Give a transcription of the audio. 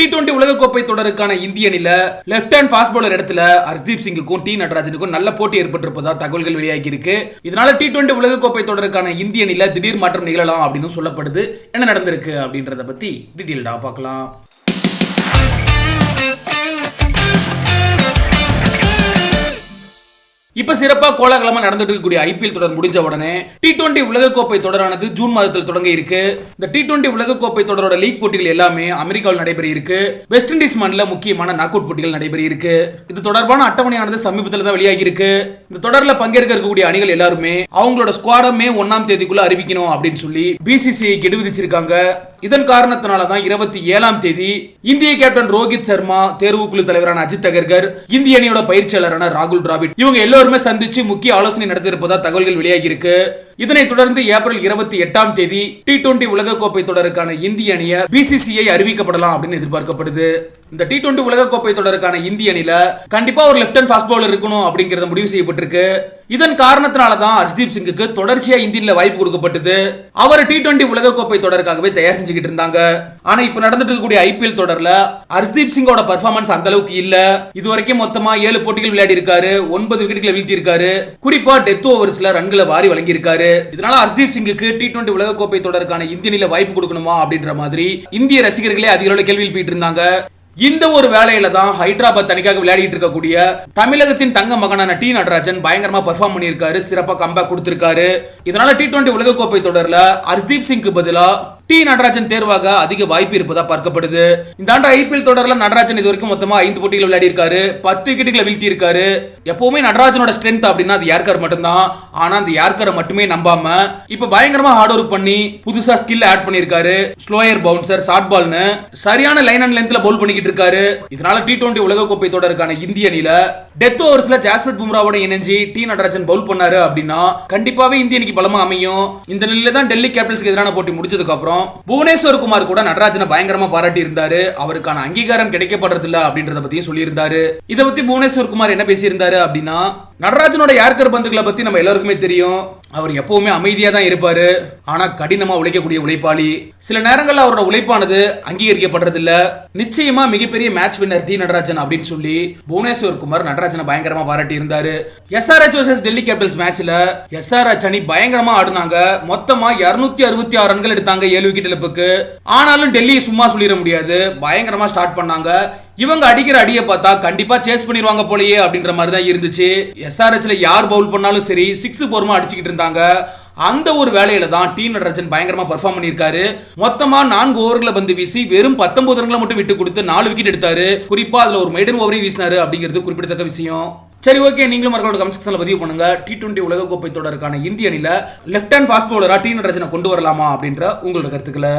T20 உலகக்கோப்பை தொடருக்கான இந்திய அணில left hand fast bowler இடத்துல ஹர்ஷ்தீப் சிங்குக்கும் டி நடராஜனுக்கும் நல்ல போட்டி ஏற்பட்டிருப்பதா தகவல்கள் வெளியாகி இருக்கு. இதனால T20 உலகக்கோப்பை தொடருக்கான இந்திய அணில திடீர் மாற்றம் நிகழலாம் அப்படின்னு சொல்லப்படுது. என்ன நடந்திருக்கு அப்படின்றத பத்தி டீடைல்டா பார்க்கலாம். இப்ப சிறப்பா கோலாகலமா நடந்துட்டு இருக்கக்கூடிய ஐபிஎல் தொடர் முடிஞ்ச உடனே T20 உலகக்கோப்பை தொடரானது ஜூன் மாதத்தில் தொடங்க இருக்கு. இந்த T20 உலகக்கோப்பை தொடரோட லீக் போட்டிகள் எல்லாமே அமெரிக்காவில் நடைபெற இருக்கு. வெஸ்ட் இண்டீஸ் மண்ணில் முக்கியமான நாக் அவுட் போட்டிகள் நடைபெற இருக்கு. இது தொடர்பான அட்டவணையானது சமீபத்தில் தான் வெளியாகி இருக்கு. இந்த தொடர்ல பங்கேற்க இருக்கக்கூடிய அணிகள் எல்லாருமே அவங்களோட ஸ்குவாட மே 1ஆம் தேதிக்குள்ள அறிவிக்கணும் அப்படின்னு சொல்லி BCCI கெடு விதிச்சிருக்காங்க. இதன் காரணத்தினால தான் 27ஆம் தேதி இந்திய கேப்டன் ரோஹித் சர்மா, தேர்வுக்குழு தலைவரான அஜித் அகர்கர், இந்திய அணியோட பயிற்சியாளரான ராகுல் டிராவிட் இவங்க எல்லாருமே சந்திச்சு முக்கிய ஆலோசனை நடத்தியிருப்பதா தகவல்கள் வெளியாகி இருக்கு. இதனைத் தொடர்ந்து ஏப்ரல் 28ஆம் தேதி T20 உலகக்கோப்பை தொடருக்கான இந்திய அணியை BCCI அறிவிக்கப்படலாம் அப்படின்னு எதிர்பார்க்கப்படுது. இந்த T20 உலகக்கோப்பை தொடருக்கான இந்திய அணில கண்டிப்பா ஒரு லெப்ட் ஹேண்ட் ஃபாஸ்ட் பவுலர் இருக்கணும் அப்படிங்கறத முடிவு செய்யப்பட்டிருக்கு. இதன் காரணத்தினால தான் ஹர்ஷ்தீப் சிங்குக்கு தொடர்ச்சியா இந்தியன்ல வாய்ப்பு கொடுக்கப்பட்டது. அவர் T20 உலகக்கோப்பை தொடருக்காகவே தயார் செஞ்சுக்கிட்டு இருந்தாங்க. ஆனா இப்ப நடந்துட்டு இருக்கக்கூடிய ஐபிஎல் தொடர்ல ஹர்ஷ்தீப் சிங்கோட பெர்ஃபார்மன்ஸ் அந்த அளவுக்கு இல்ல. இதுவரைக்கும் மொத்தமா 7 போட்டிகள் விளையாடி இருக்காரு, 9 விக்கெட்டுகளை வீழ்த்தி இருக்காரு. குறிப்பா டெத் ஓவர்ஸ்ல ரன்களை வாரி வழங்கி இருக்காரு. இதனால ஹர்ஷ்தீப் சிங்குக்கு T20 உலகக்கோப்பை தொடருக்கான இந்திய அணில வாய்ப்பு கொடுக்கணுமா அப்படின்ற மாதிரி இந்திய ரசிகர்களே அதிக அளவுல கேள்வி எழுப்பிட்டு இருந்தாங்க. இந்த ஒரு வேலையில தான் ஹைதராபாத் அணிக்காக விளையாடிட்டு இருக்கக்கூடிய தமிழகத்தின் தங்க மகனான டி நடராஜன் பயங்கரமா பெர்ஃபார்ம் பண்ணியிருக்காரு, சிறப்பா கம்பேக் கொடுத்திருக்காரு. இதனால T20 உலகக்கோப்பை தொடர்ல ஹர்ஷ்தீப் சிங்க்கு பதிலா டி நடராஜன் தேர்வாக அதிக வாய்ப்பு இருப்பதா பார்க்கப்படுது. இந்த ஆண்டு ஐபிஎல் தொடர்ல நடராஜன் இதுவரைக்கும் மொத்தமா 5 போட்டிகள் விளையாடி இருக்காரு, 10 விக்கெட்டுகளை வீழ்த்தி இருக்காரு. எப்பவுமே நடராஜனோட ஸ்ட்ரென்த் அப்படின்னா அது யார்கர் மட்டும்தான். ஆனா அந்த யார்கரை மட்டுமே நம்பாம இப்ப பயங்கரமா ஹார்ட் ஒர்க் பண்ணி புதுசா ஸ்கில் ஆட் பண்ணிருக்காரு. ஸ்லோயர் பவுன்சர், ஷார்ட் பால்னு சரியான லைன் அண்ட் லென்த்ல பவுல் பண்ணிக்கிட்டு இருக்காரு. இதனால T20 உலகக்கோப்பை தொடருக்கான இந்திய அணில டெத் ஓவர்ஸ்ல ஜாஸ்பிரிட் பும்ராவோட இணைஞ்சு டி நடராஜன் பவுல் பண்ணாரு அப்படின்னா கண்டிப்பாவே இந்திய அணிக்கு பலமா அமையும். இந்த நிலையில தான் டெல்லி கேபிட்டல்ஸ்க்கு எதிரான போட்டி முடிச்சதுக்கு அப்புறம் புவனேஸ்வர் குமார் கூட நடராஜனை பயங்கரமா பாராட்டி இருந்தாரு. அவருக்கான அங்கீகாரம் கிடைக்கப்படுறது இல்ல அப்படின்றத பத்தியும் சொல்லி இருந்தாரு. இதை பத்தி புவனேஸ்வர் குமார் என்ன பேசி இருந்தாரு அப்படின்னா, நடராஜனோட யார்கர் பந்துகளை பத்தி நம்ம எல்லாருக்குமே தெரியும். அவர் எப்பவுமே அமைதியா தான் இருப்பாரு, ஆனா கடினமா உழைக்கக்கூடிய உழைப்பாளி. சில நேரங்கள்ல அவரோட உழைப்பானது அங்கீகரிக்கப்படுறது இல்ல. நிச்சயமா மிகப்பெரிய மேட்ச் வின்னர் டி நடராஜன் அப்படின்னு சொல்லி புவனேஸ்வர் குமார் நடராஜனை பயங்கரமா பாராட்டி இருந்தாரு. SRH vs டெல்லி கேபிட்டல்ஸ் மேட்ச்ல SRH அணி பயங்கரமா ஆடுனாங்க. மொத்தமா 266 ரன்கள் எடுத்தாங்க 7 விக்கெட் இழப்புக்கு. ஆனாலும் டெல்லி சும்மா சொல்லிட முடியாது, பயங்கரமா ஸ்டார்ட் பண்ணாங்க. இவங்க அடிக்கிற அடியை பார்த்தா கண்டிப்பா சேஸ் பண்ணிடுவாங்க போலயே அப்படின்ற மாதிரி தான் இருந்துச்சு. SRHல யார் பவுல் பண்ணாலும் சரி 6 4 அடிச்சுக்கிட்டு இருந்தாங்க. அந்த ஒரு வேலையில தான் டி நடராஜன் பயங்கரமா பெர்ஃபார்ம் பண்ணியிருக்காரு. மொத்தமா 4 ஓவர்களை பந்து வீசி வெறும் 19 ரன்களை மட்டும் விட்டு கொடுத்து 4 விக்கெட் எடுத்தாரு. குறிப்பா அதுல ஒரு மெய்டன் ஓவரையும் வீசினாரு அப்படிங்கிறது குறிப்பிடத்தக்க விஷயம். சரி, ஓகே, நீங்களும் மறக்காம கமெண்ட் செக்ஷன்ல பதிவு பண்ணுங்க. T20 உலகக்கோப்பை தொடருக்கான இந்திய அணில லெப்ட் ஹேண்ட் ஃபாஸ்ட் பவுலரா டி நடராஜனை கொண்டு வரலாமா அப்படின்ற உங்களோட கருத்துக்களை.